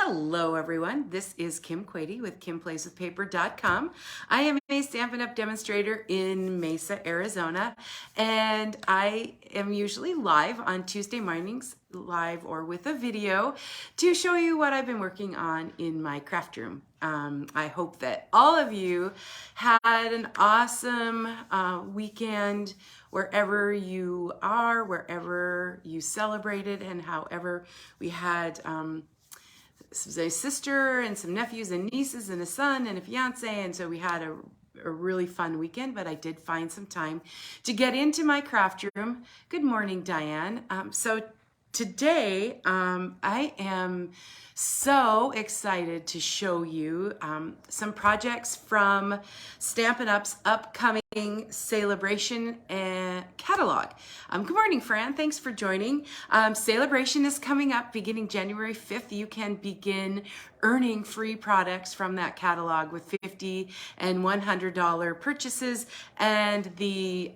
Hello everyone, this is Kim Quady with KimPlaysWithPaper.com. I am a Stampin' Up! Demonstrator in Mesa, Arizona, and I am usually live on Tuesday mornings, live or with a video, to show you what I've been working on in my craft room. I hope that all of you had an awesome weekend wherever you are, wherever you celebrated, and however we had a sister and some nephews and nieces and a son and a fiance, and so we had a really fun weekend. But I did find some time to get into my craft room. Good morning, Diane. So today I am so excited to show you some projects from Stampin' Up's upcoming SaleABration catalog. Good morning, Fran. Thanks for joining. SaleABration is coming up beginning January 5th. You can begin earning free products from that catalog with $50 and $100 purchases, and the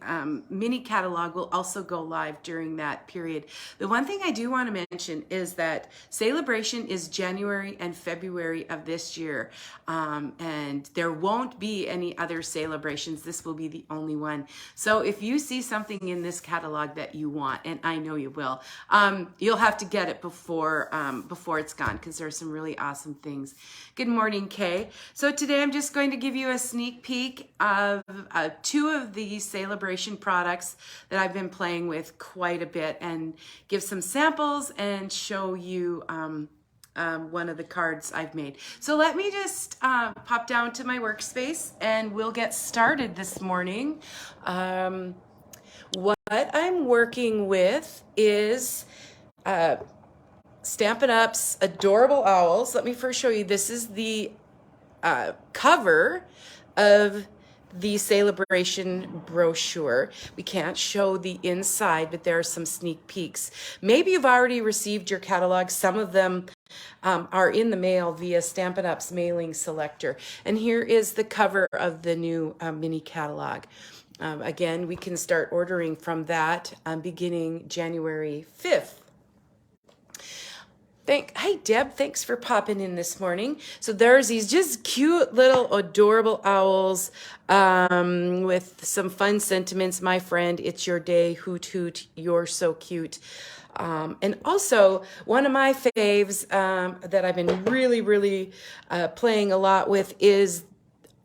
mini catalog will also go live during that period. The one thing I do want to mention is that SaleABration is January and February of this year, and there won't be any other SaleABrations. This will be the only one. So if you see something in this catalog that you want, and I know you will, you'll have to get it before it's gone, because there's some really awesome things. Good morning, Kay. So today I'm just going to give you a sneak peek of two of the SaleABration products that I've been playing with quite a bit, and give some samples and show you one of the cards I've made. So let me just pop down to my workspace and we'll get started this morning. What I'm working with is Stampin' Up's Adorable Owls. Let me first show you. This is the cover of the SaleABration brochure. We can't show the inside, but there are some sneak peeks. Maybe you've already received your catalog. Some of them are in the mail via Stampin' Up's mailing selector. And here is the cover of the new mini catalog. Again, we can start ordering from that beginning January 5th. Hi, Deb. Thanks for popping in this morning. So there's these just cute little adorable owls with some fun sentiments. My friend, it's your day. Hoot, hoot. You're so cute. And also, one of my faves that I've been really playing a lot with is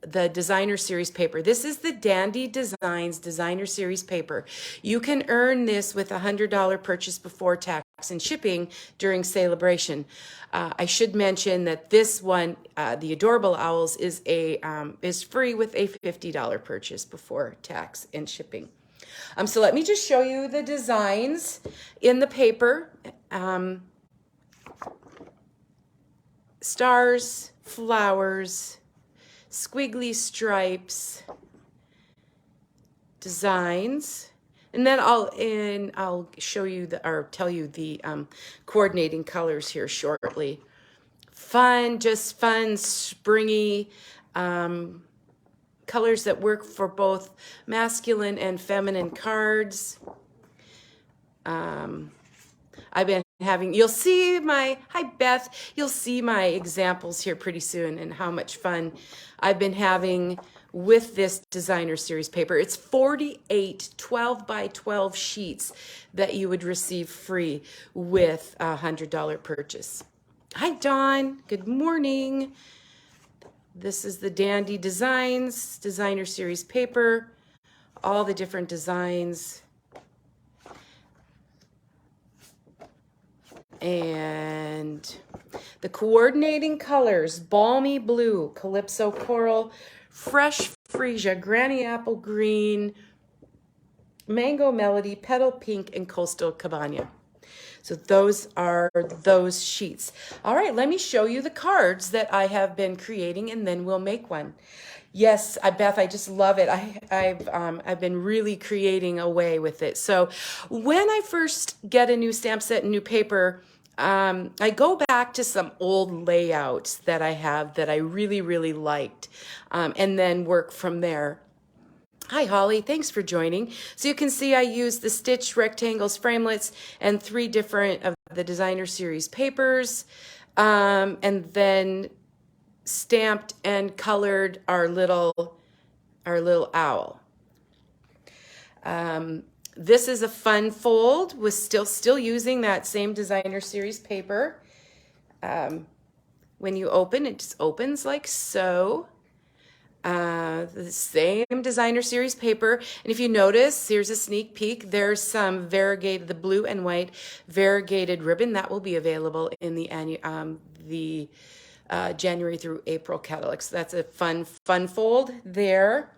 the designer series paper. This is the Dandy Designs designer series paper. You can earn this with a $100 purchase before tax and shipping during SaleABration. I should mention that this one, the Adorable Owls, is free with a $50 purchase before tax and shipping. So let me just show you the designs in the paper. Stars, flowers, squiggly stripes, designs, and then I'll show you or tell you the coordinating colors here shortly. Just fun, springy colors that work for both masculine and feminine cards. I've been you'll see hi Beth, you'll see my examples here pretty soon and how much fun I've been having with this designer series paper. It's 48 12 by 12 sheets that you would receive free with a $100 purchase. Hi Dawn, good morning. This is the Dandy Designs designer series paper, all the different designs. And the coordinating colors: balmy blue, calypso coral, fresh freesia, granny apple green, mango melody, petal pink, and coastal cabana. So those are those sheets. All right, let me show you the cards that I have been creating, and then we'll make one. Yes, Beth, I just love it. I've been really creating away with it. So when I first get a new stamp set and new paper, I go back to some old layouts that I have that I really liked, and then work from there. Hi, Holly. Thanks for joining. So you can see I used the stitched rectangles, framelits, and 3 different of the designer series papers. and then stamped and colored our little owl. This is a fun fold with still using that same designer series paper. When you open, it just opens like so. The same designer series paper. And if you notice, here's a sneak peek. There's some variegated, the blue and white variegated ribbon that will be available in the January through April catalog. So that's a fun fold there.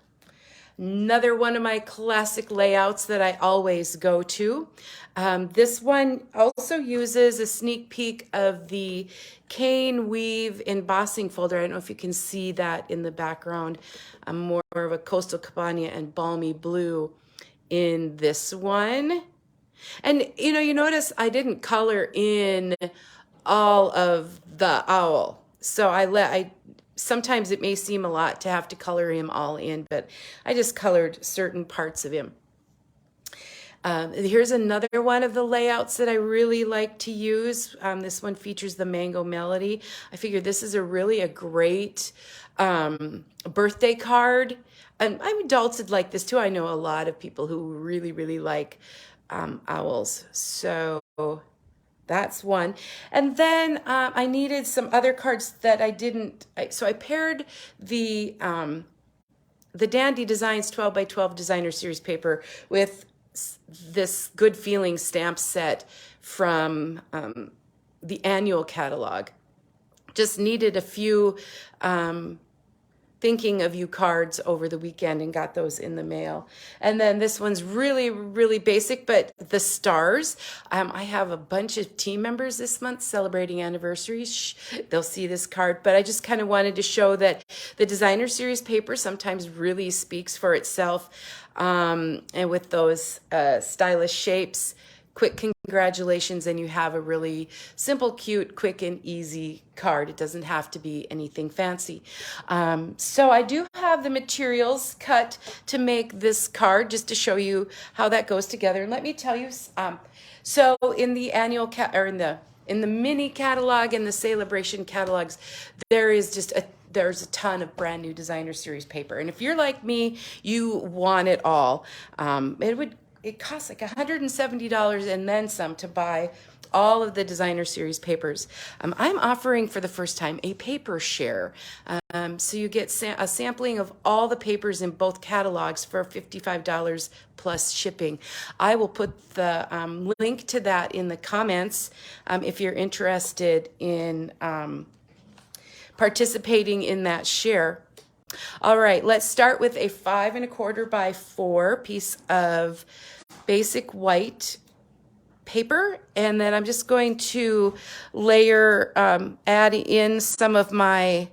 Another one of my classic layouts that I always go to. This one also uses a sneak peek of the cane weave embossing folder. I don't know if you can see that in the background. More of a coastal cabana and balmy blue in this one. And you notice I didn't color in all of the owl. So sometimes it may seem a lot to have to color him all in, but I just colored certain parts of him. Here's another one of the layouts that I really like to use. This one features the Mango Melody. I figured this is a great birthday card. And adults would like this too. I know a lot of people who really, really like owls. So that's one. And then I needed some other cards that I didn't. So I paired the Dandy Designs 12 by 12 designer series paper with this Good Feeling stamp set from the annual catalog. Just needed a few thinking of you cards over the weekend and got those in the mail. And then this one's really, really basic, but the stars. I have a bunch of team members this month celebrating anniversaries. They'll see this card, but I just kind of wanted to show that the designer series paper sometimes really speaks for itself. And with those stylish shapes, quick congratulations, and you have a really simple, cute, quick, and easy card. It doesn't have to be anything fancy. So I do have the materials cut to make this card, just to show you how that goes together. And let me tell you, so in the annual in the mini catalog and the SaleABration catalogs, there's a ton of brand new designer series paper. And if you're like me, you want it all. It costs like $170 and then some to buy all of the designer series papers. I'm offering for the first time a paper share. So you get a sampling of all the papers in both catalogs for $55 plus shipping. I will put the link to that in the comments if you're interested in participating in that share. All right, let's start with a 5 1/4 by 4 piece of basic white paper, and then I'm just going to layer, add in some of my,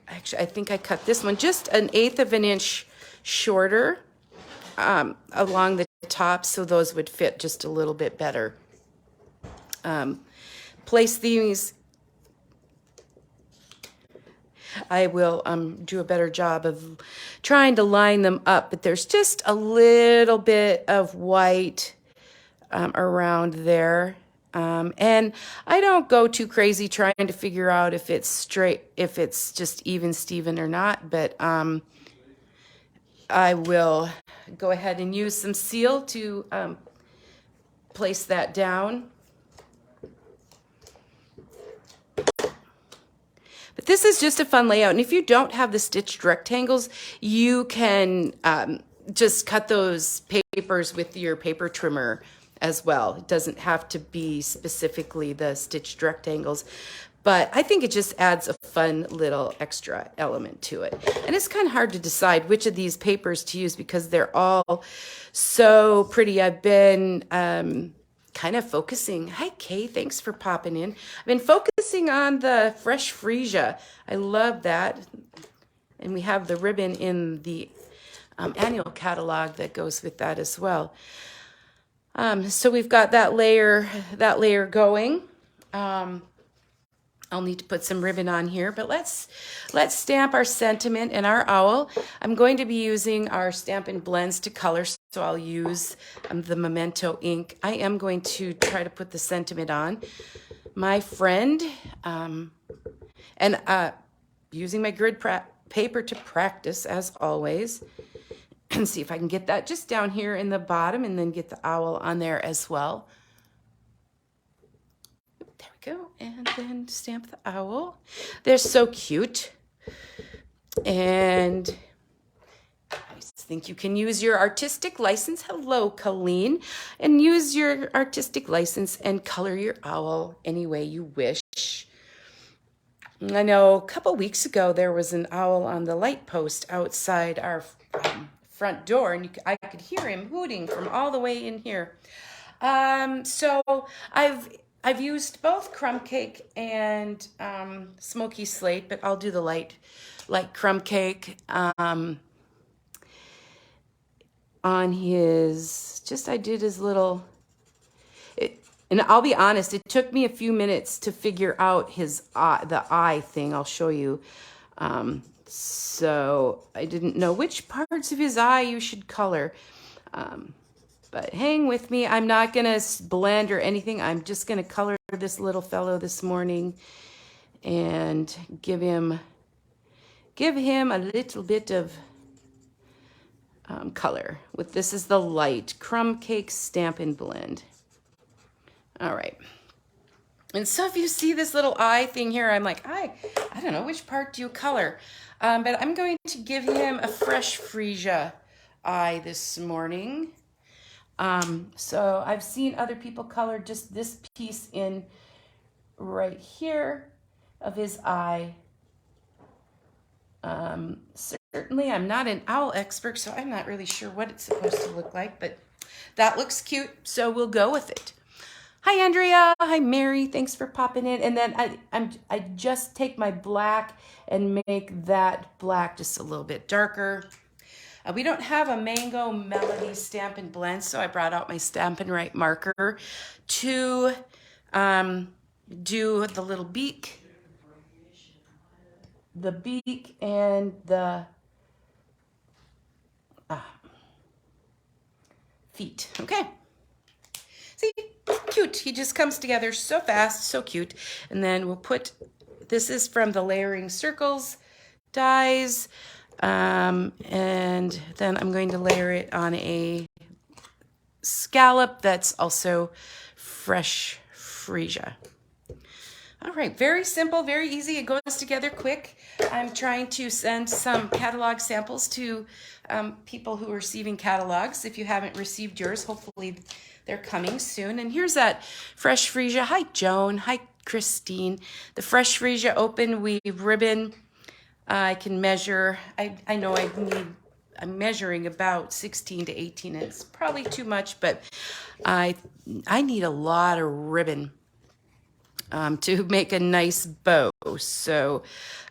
actually I think I cut this one just 1/8 of an inch shorter along the top, so those would fit just a little bit better. Place these. I will do a better job of trying to line them up, but there's just a little bit of white around there. And I don't go too crazy trying to figure out if it's straight, if it's just even Steven or not, but I will go ahead and use some seal to place that down. But this is just a fun layout. And if you don't have the stitched rectangles, you can just cut those papers with your paper trimmer as well. It doesn't have to be specifically the stitched rectangles. But I think it just adds a fun little extra element to it. And it's kind of hard to decide which of these papers to use because they're all so pretty. I've been kind of focusing. Hi, Kay. Thanks for popping in. I've been focusing on the fresh freesia. I love that. And we have the ribbon in the annual catalog that goes with that as well. So we've got that layer going. I'll need to put some ribbon on here, but let's stamp our sentiment and our owl. I'm going to be using our Stampin' Blends to color, so I'll use the Memento ink. I am going to try to put the sentiment on. my friend, and using my grid paper to practice as always, and see if I can get that just down here in the bottom and then get the owl on there as well. There we go. And then stamp the owl. They're so cute. And I think you can use your artistic license. Hello, Colleen. And use your artistic license and color your owl any way you wish. I know a couple weeks ago there was an owl on the light post outside our front door, and I could hear him hooting from all the way in here. So I've used both crumb cake and smoky slate, but I'll do the light crumb cake on his. I did his little. And I'll be honest, it took me a few minutes to figure out his the eye thing. I'll show you. So I didn't know which parts of his eye you should color. But hang with me. I'm not going to blend or anything. I'm just going to color this little fellow this morning and give him a little bit of color. This is the light crumb cake Stampin' Blend. All right. And so if you see this little eye thing here, I'm like, I don't know, which part do you color? But I'm going to give him a fresh freesia eye this morning. So I've seen other people color just this piece in right here of his eye. Certainly I'm not an owl expert, so I'm not really sure what it's supposed to look like, but that looks cute, so we'll go with it. Hi, Andrea. Hi, Mary. Thanks for popping in. And then I just take my black and make that black just a little bit darker. We don't have a Mango Melody Stampin' Blend, so I brought out my Stampin' Right marker to do the little beak, and the feet. Okay. See, cute. He just comes together so fast, so cute. And then we'll put, this is from the Layering Circles dies. And then I'm going to layer it on a scallop that's also fresh freesia. All right, very simple, very easy. It goes together quick. I'm trying to send some catalog samples to people who are receiving catalogs. If you haven't received yours, hopefully they're coming soon. And here's that fresh freesia. Hi, Joan. Hi, Christine. The fresh freesia open weave ribbon. I can measure. I know I'm measuring about 16 to 18. It's probably too much, but I need a lot of ribbon to make a nice bow. So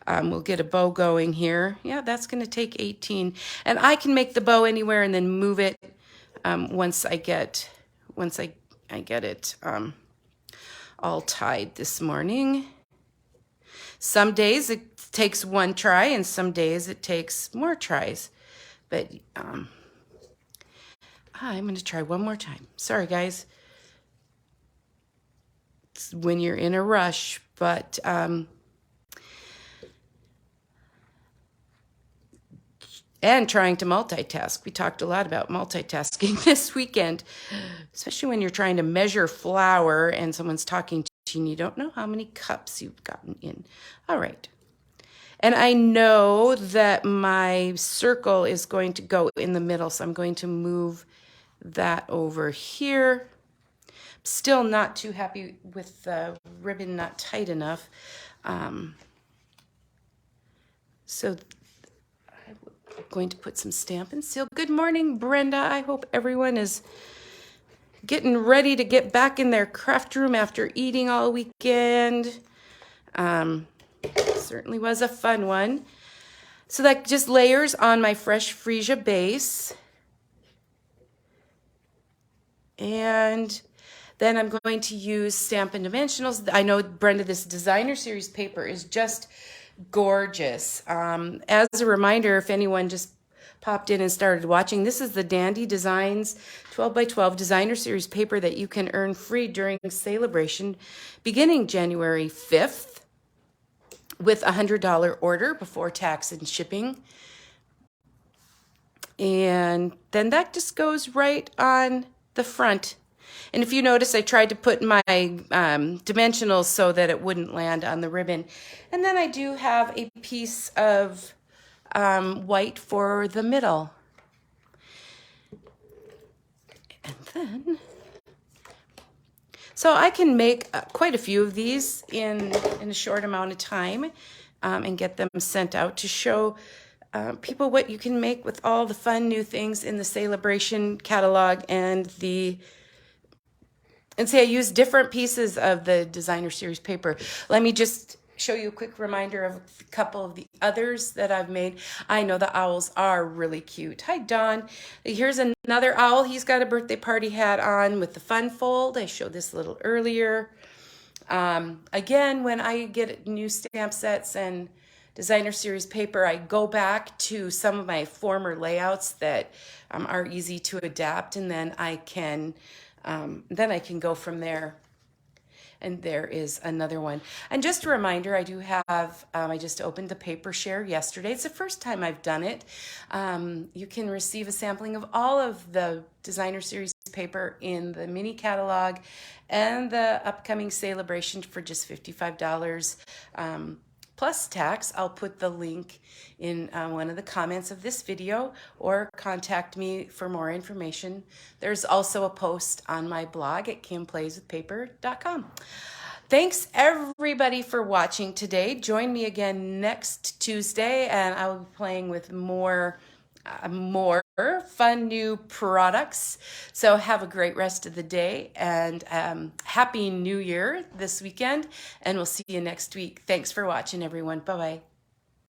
we'll get a bow going here. Yeah, that's going to take 18. And I can make the bow anywhere and then move it once I get it all tied this morning. Some days it takes one try and some days it takes more tries. But I'm going to try one more time. Sorry, guys. It's when you're in a rush, but and trying to multitask. We talked a lot about multitasking this weekend, especially when you're trying to measure flour and someone's talking to you and you don't know how many cups you've gotten in. All right. And I know that my circle is going to go in the middle, so I'm going to move that over here. Still not too happy with the ribbon not tight enough. So I'm going to put some Stampin' Seal. Good morning, Brenda. I hope everyone is getting ready to get back in their craft room after eating all weekend. Certainly was a fun one. So that just layers on my fresh freesia base. And then I'm going to use Stampin' Dimensionals. I know, Brenda, this designer series paper is just gorgeous. As a reminder, if anyone just popped in and started watching. This is the Dandy Designs 12 by 12 Designer Series paper that you can earn free during SaleABration beginning January 5th with a $100 order before tax and shipping. And then that just goes right on the front. And if you notice, I tried to put my dimensionals so that it wouldn't land on the ribbon. And then I do have a piece of white for the middle. And then, so I can make quite a few of these in a short amount of time and get them sent out to show people what you can make with all the fun new things in the SaleABration catalog and say I use different pieces of the Designer Series paper. Let me just show you a quick reminder of a couple of the others that I've made. I know the owls are really cute. Hi, Dawn. Here's another owl. He's got a birthday party hat on with the fun fold. I showed this a little earlier. Again, when I get new stamp sets and Designer Series paper, I go back to some of my former layouts that are easy to adapt, and then I can go from there. And there is another one. And just a reminder, I do have, I just opened the paper share yesterday. It's the first time I've done it. You can receive a sampling of all of the Designer Series paper in the mini catalog and the upcoming SaleABration for just $55. Plus tax. I'll put the link in one of the comments of this video, or contact me for more information. There's also a post on my blog at kimplayswithpaper.com. Thanks everybody for watching today. Join me again next Tuesday, and I will be playing with more fun new products. So have a great rest of the day, and Happy New Year this weekend, and we'll see you next week. Thanks for watching, everyone. Bye-bye.